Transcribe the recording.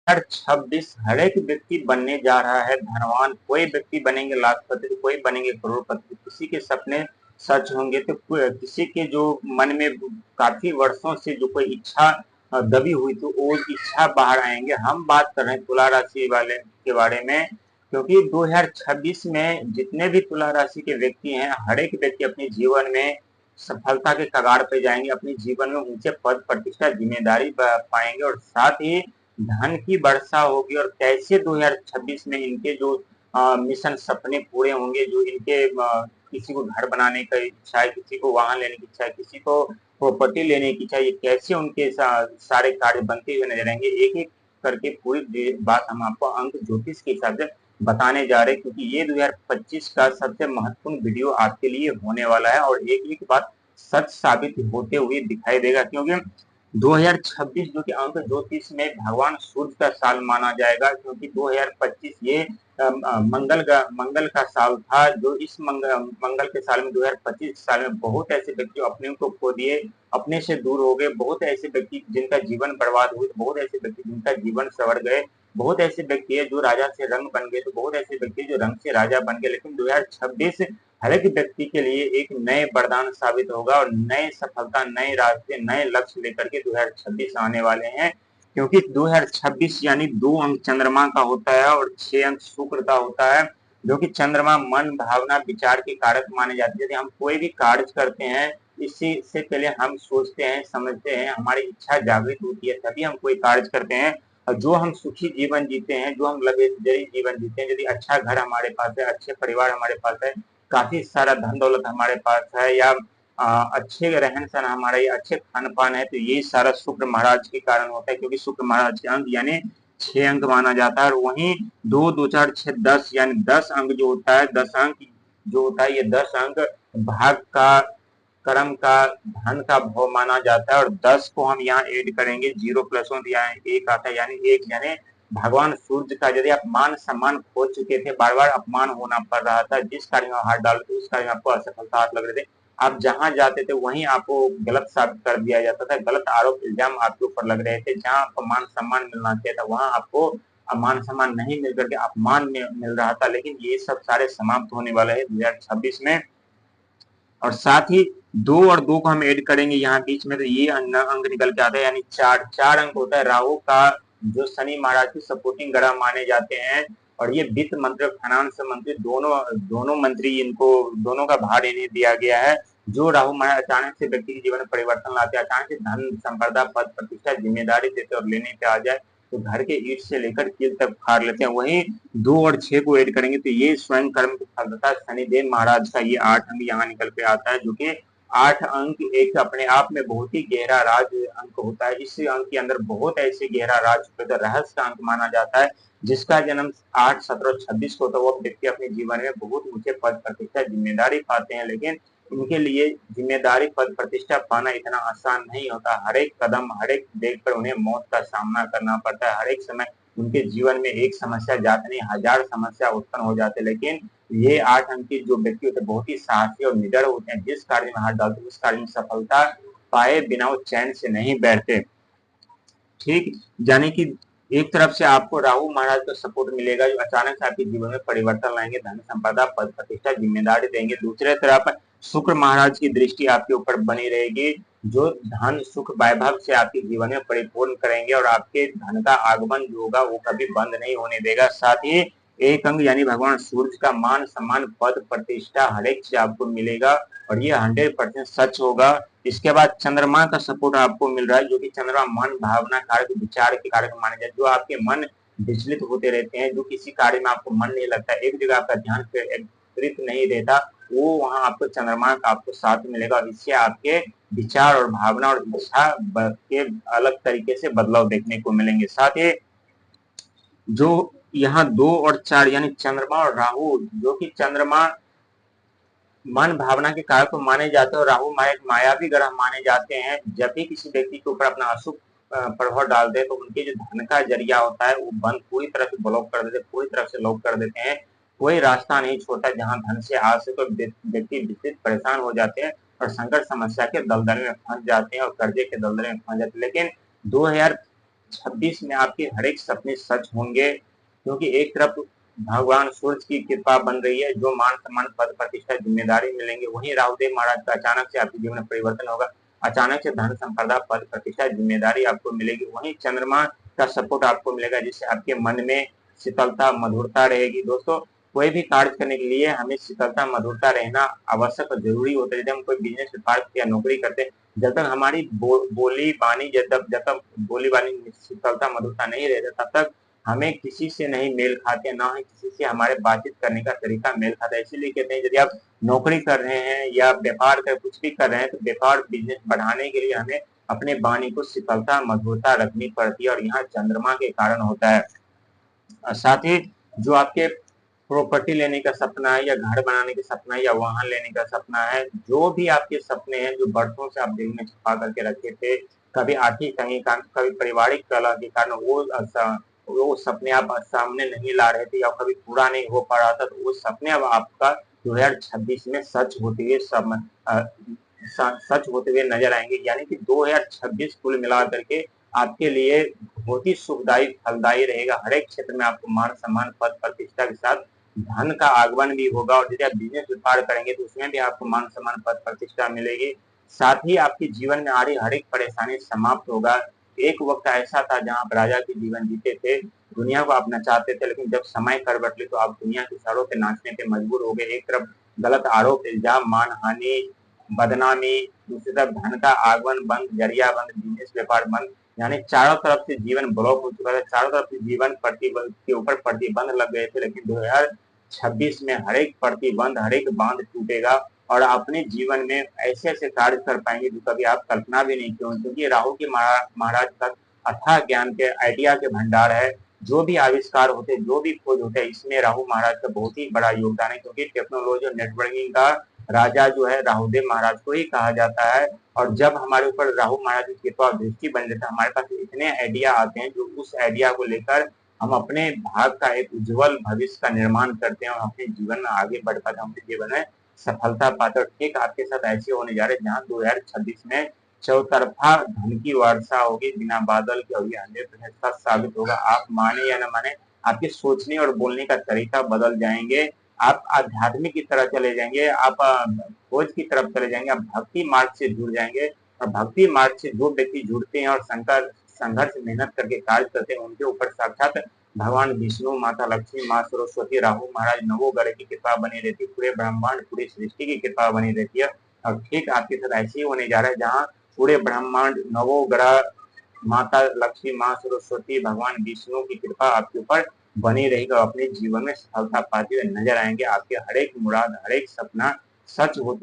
2026 हर एक व्यक्ति बनने जा रहा है धनवान। कोई व्यक्ति बनेंगे लाखपति तो कोई बनेंगे करोड़पति। किसी के सपने सच होंगे तो किसी के जो मन में काफी वर्षों से जो कोई इच्छा दबी हुई तो वो इच्छा बाहर आएंगे। हम बात कर रहे हैं तुला राशि वाले के बारे में, क्योंकि 2026 में जितने भी तुला राशि के व्यक्ति हैं, हर एक व्यक्ति अपने जीवन में सफलता के कगार पे जाएंगे, अपने जीवन में ऊंचे पद प्रतिष्ठा जिम्मेदारी पाएंगे और साथ ही धन की वर्षा होगी। और कैसे 2026 में इनके जो मिशन सपने पूरे होंगे, जो इनके किसी को घर बनाने का इच्छा है, किसी को वाहन लेने की इच्छा है, किसी को प्रॉपर्टी लेने की इच्छा है, कैसे उनके सारे कार्य बनते हुए नजर आएंगे। एक एक करके पूरी बात हम आपको अंक ज्योतिष के हिसाब से बताने जा रहे हैं, क्योंकि ये 2025 का सबसे महत्वपूर्ण वीडियो आपके लिए होने वाला है और एक एक बात सच साबित होते हुए दिखाई देगा। क्योंकि 2026 जो कि अंक ज्योतिष में भगवान सूर्य का साल माना जाएगा, क्योंकि 2025 ये मंगल का साल था। जो इस मंगल के साल में 2025 साल में बहुत ऐसे व्यक्ति अपने को खो दिए, अपने से दूर हो गए, बहुत ऐसे व्यक्ति जिनका जीवन बर्बाद हुए, बहुत ऐसे व्यक्ति जिनका जीवन सवर गए, बहुत ऐसे व्यक्ति है जो राजा से रंग बन गए, तो बहुत ऐसे व्यक्ति जो रंग से राजा बन गए। लेकिन 2026 हर एक व्यक्ति के लिए एक नए वरदान साबित होगा और नए सफलता, नए रास्ते, नए लक्ष्य लेकर के 2026 आने वाले हैं। क्योंकि 2026 यानी 2 अंक चंद्रमा का होता है और 6 अंक शुक्र का होता है, जो कि चंद्रमा मन भावना विचार के कारक माने जाते हैं। यदि हम कोई भी कार्य करते हैं, इससे पहले हम सोचते हैं, समझते हैं, हमारी इच्छा जागृत होती है, तभी हम कोई कार्य करते हैं। और जो हम सुखी जीवन जीते हैं, जो हम लग्जरी जीवन जीते हैं, यदि अच्छा घर हमारे पास है, अच्छे परिवार हमारे पास है, काफी सारा धन दौलत हमारे पास है, या अच्छे रहन सहन हमारा, या अच्छे खान पान है, तो ये सारा शुक्र महाराज के कारण होता है। क्योंकि शुक्र महाराज के अंक यानी 6 अंक माना जाता है। और वहीं 2 2 4 6 10 यानी 10 अंक जो होता है, 10 अंक जो होता है, ये 10 अंक भाग का, कर्म का, धन का भाव माना जाता है। और 10 को हम यहाँ ऐड करेंगे, 0 प्लस 1 यहाँ 1 आता है, यानी 1 यानी भगवान सूर्य का यदि आप मान सम्मान खो चुके थे, बार बार अपमान होना पड़ रहा था, जिस कार्य में हाथ डाल थे उस कार्य में आपको असफलता हाथ लग रहे थे, आप जहां जाते थे वहीं आपको गलत साबित कर दिया जाता था, गलत आरोप इल्जाम आपके ऊपर लग रहे थे, जहां आपको मान सम्मान मिलना चाहिए था वहां आपको मान सम्मान नहीं मिल करके अपमान मिल रहा था। लेकिन ये सब सारे समाप्त होने वाले हैं 2026 में। और साथ ही 2 और 2 को हम ऐड करेंगे यहाँ बीच में, तो ये अंक निकल के आता है, यानी 4 अंक होता है। राहु का जो शनि महाराज की सपोर्टिंग ग्रह माने जाते हैं, और ये वित्त मंत्री और फाइनेंस मंत्री दोनों मंत्री, इनको दोनों का भार इन्हें दिया गया है। जो राहु महाराज अचानक से व्यक्ति के जीवन में परिवर्तन लाते हैं, अचानक से धन संपदा पद प्रतिष्ठा जिम्मेदारी देते और लेने पे आ जाए तो घर के ईट से लेकर कील तक फाड़ लेते हैं। वहीं 2 और 6 को ऐड करेंगे तो ये स्वयं कर्म की फलता शनिदेव महाराज का ये 8 अंक यहाँ निकल के आता है, जो कि 8 अंक एक अपने आप में बहुत ही गहरा राज अंक होता है। इस अंक के अंदर बहुत ऐसे गहरा राज रहस्य का अंक माना जाता है। जिसका जन्म 8 17 और 26 को होता है, वो व्यक्ति अपने जीवन में बहुत ऊंचे पद प्रतिष्ठा जिम्मेदारी पाते हैं। लेकिन उनके लिए जिम्मेदारी पद प्रतिष्ठा पाना इतना आसान नहीं होता। हर एक कदम, हर एक देख पर उन्हें मौत का सामना करना पड़ता है। हर एक समय उनके जीवन में एक समस्या जाते नहीं, 1000 समस्या उत्पन्न हो जाते। लेकिन ये 8 अंक के जो व्यक्ति होते हैं बहुत ही साहसी और निडर होते हैं। जिस कार्य में हाथ डालते उस कार्य में सफलता पाए बिना वो चैन से नहीं बैठते। ठीक, यानी कि एक तरफ से आपको राहु महाराज का सपोर्ट मिलेगा, जो अचानक से आपके जीवन में परिवर्तन लाएंगे, धन संपदा पद प्रतिष्ठा जिम्मेदारी देंगे। दूसरे तरफ शुक्र महाराज की दृष्टि आपके ऊपर बनी रहेगी, जो धन सुख वैभव से आपके जीवन में परिपूर्ण करेंगे और आपके धन का आगमन जो होगा वो कभी बंद नहीं होने देगा। साथ ही 1 अंक यानी भगवान सूर्य का मान सम्मान पद प्रतिष्ठा हर एक चीज आपको मिलेगा और ये 100% सच होगा। इसके बाद चंद्रमा का सपोर्ट आपको मिल रहा है, जो कि चंद्रमा मन भावना कारक विचार के कारक माने जाते हैं। जो आपके मन विचलित होते रहते हैं, जो किसी कार्य में आपको मन नहीं लगता, एक जगह आपका ध्यान केंद्रित नहीं रहता, वो वहां आपको चंद्रमा का आपको साथ मिलेगा। इससे आपके विचार और भावना और इच्छा के अलग तरीके से बदलाव देखने को मिलेंगे। साथ ही जो यहाँ 2 और 4 यानी चंद्रमा और राहु, जो कि चंद्रमा मन भावना के कारक को माने जाते हैं और राहु एक मायावी ग्रह माने जाते हैं। जब भी किसी व्यक्ति के ऊपर अपना अशुभ प्रभाव डालते हैं तो उनके जो धन का जरिया होता है वो बंद पूरी तरह से ब्लॉक कर देते, पूरी तरह से लॉक कर देते हैं। कोई रास्ता नहीं छोड़ता जहां धन से आ सके। व्यक्ति विचलित परेशान हो जाते हैं और संकट समस्या के दलदल में फंस जाते हैं और कर्जे के दलदल में फंस जाते हैं। लेकिन 2000 2026 में आपके हर एक सपने सच होंगे, क्योंकि एक तरफ भगवान सूर्य की कृपा बन रही है, जो मान सम्मान पद प्रतिष्ठा जिम्मेदारी मिलेंगे, वहीं राहुदेव महाराज का अचानक से आपके जीवन में परिवर्तन होगा, अचानक से धन संपदा पद प्रतिष्ठा जिम्मेदारी आपको मिलेगी, वहीं चंद्रमा का सपोर्ट आपको मिलेगा, जिससे आपके मन में शीतलता मधुरता रहेगी। दोस्तों, कोई भी कार्य करने के लिए हमें शीतलता मधुरता रहना आवश्यक और जरूरी होता है। जब हम कोई बिजनेस व्यापार या नौकरी करते हैं, जब तक हमारी बोली बानी जब तक बोली बानी शीतलता मधुरता नहीं रहता, तब तक हमें किसी से नहीं मेल खाते, ना ही किसी से हमारे बातचीत करने का तरीका मेल खाता है। इसीलिए कहते हैं, यदि आप नौकरी कर रहे हैं या व्यापार कर कुछ भी कर रहे हैं, तो व्यापार बिजनेस बढ़ाने के लिए हमें अपने वाणी को शीतलता मधुरता रखनी पड़ती है, और यहाँ चंद्रमा के कारण होता है। साथ ही जो आपके प्रॉपर्टी लेने का सपना है, या घर बनाने का सपना है, या वाहन लेने का सपना है, जो भी आपके सपने हैं जो बरसों से आप दिल में छुपा करके रखे थे, कभी आर्थिक तंगी कारण, कभी पारिवारिक कलह के कारण वो सपने आप सामने नहीं ला रहे थे, या कभी पूरा नहीं हो पा रहा था, तो वो सपने अब आपका 2026 में सच होते हुए नजर आएंगे। यानी कि 2026 कुल मिला करके आपके लिए बहुत ही सुखदायी फलदायी रहेगा। हर एक क्षेत्र में आपको मान सम्मान पद प्रतिष्ठा के साथ धन का आगमन भी होगा, और यदि आप बिजनेस व्यापार करेंगे तो उसमें भी आपको मान सम्मान पद प्रतिष्ठा मिलेगी। साथ ही आपके जीवन में आ रही हर एक परेशानी समाप्त होगा। एक वक्त ऐसा था जहां आप राजा के जीवन जीते थे, दुनिया को आप नचाते थे, लेकिन जब समय करवट ली तो आप दुनिया की सरों पे नाचने पे मजबूर हो गए। एक तरफ गलत आरोप इल्जाम मानहानि बदनामी, दूसरी तरफ धन का आगमन बंद, जरिया बंद, बिजनेस व्यापार बंद, यानी चारों तरफ से जीवन ब्लॉक हो चुका था। चारों तरफ से जीवन प्रतिबंध के ऊपर प्रतिबंध लग गए थे, लेकिन 2026 में हर एक प्रतिबंध हर एक बांध टूटेगा, और अपने जीवन में ऐसे ऐसे कार्य कर पाएंगे जो कभी आप कल्पना भी नहीं की होंगी, क्योंकि राहु के महाराज का अथाह ज्ञान के आइडिया के भंडार है। जो भी आविष्कार होते हैं, जो भी खोज होते हैं, इसमें राहु महाराज का बहुत ही बड़ा योगदान है, क्योंकि टेक्नोलॉजी और नेटवर्किंग का राजा जो है राहुदेव महाराज को ही कहा जाता है। और जब हमारे ऊपर राहु महाराज की कृपा और दृष्टि बन जाता है, हमारे पास इतने आइडिया आते हैं, जो उस आइडिया को लेकर हम अपने भाग का एक उज्जवल भविष्य का निर्माण करते हैं, और अपने जीवन में आगे बढ़ पाते हैं, अपने जीवन में सफलता पाते हैं। ठीक आपके साथ ऐसे होने जा रहे हैं, जहाँ 2026 में चौतरफा धन की वर्षा होगी बिना बादल के, और ये 100% सच साबित होगा। आप माने या न माने, आपके सोचने और बोलने का तरीका बदल जाएंगे, आप आध्यात्मिक की तरह चले जाएंगे, आप खोज की तरफ चले जाएंगे, आप भक्ति मार्ग से जुड़ जाएंगे। और भक्ति मार्ग से जो व्यक्ति जुड़ते हैं और संघर्ष मेहनत करके कार्य करते हैं, उनके ऊपर साक्षात भगवान विष्णु, माता लक्ष्मी, माँ सरस्वती, राहु महाराज, नवो ग्रह की कृपा बनी रहती है, पूरे ब्रह्मांड पूरी सृष्टि की कृपा बनी रहती है। और ठीक आपके साथ ऐसे ही होने जा रहा है, जहाँ पूरे ब्रह्मांड नवो ग्रह, माता लक्ष्मी, माँ सरस्वती, भगवान विष्णु की कृपा आपके ऊपर बनी रहेगी, और अपने जीवन में सफलता पाते हुए नजर आएंगे। आपके हर एक मुराद हर एक सपना सच होते